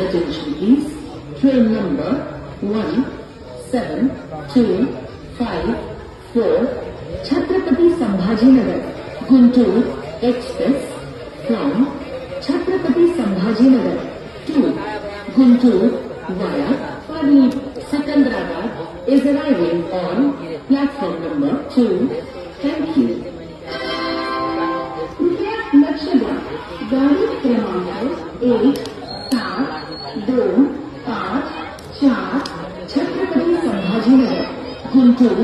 attention please. Train number 1725 Chhatrapati Sambhajinagar Guntur Express from Chhatrapati Sambhajinagar to Guntur via Pali Secunderabad is arriving on platform number 2. Thank you. कृपया लक्ष द्या. गाडी क्रमांक 1725 Chhatrapati Sambhajinagar Guntur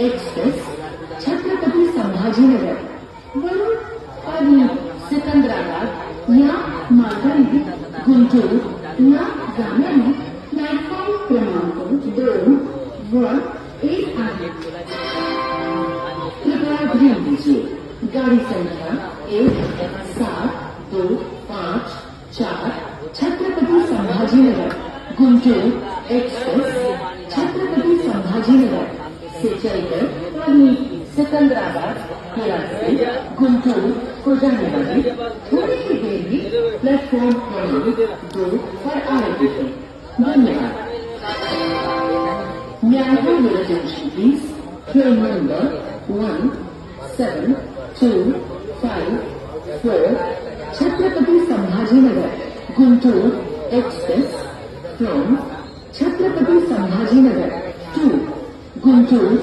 express Chhatrapati Sambhajinagar वरून पाली सिकंदराबाद या मार्गाने गुंटूर या जाण्याने प्लॅटफॉर्म क्रमांक 2 वर 1 आहे. कृपया ध्यान दीजिए. गाड़ी संख्या 1725 छत्रपति संभाजीनगर गुंटूर एक्सप्रेस छत्रपति संभाजीनगर से चलकर पाली सिकंदराबाद के रास्ते गुंटूर को जाने वाली थोड़ी ही देर में प्लेटफॉर्म क्रमांक 2 पर आ रही है. धन्यवाद. May I have your attention please? Train number 1725 Chhatrapati Sambhajinagar Guntur Express from Chhatrapati Sambhajinagar to Guntur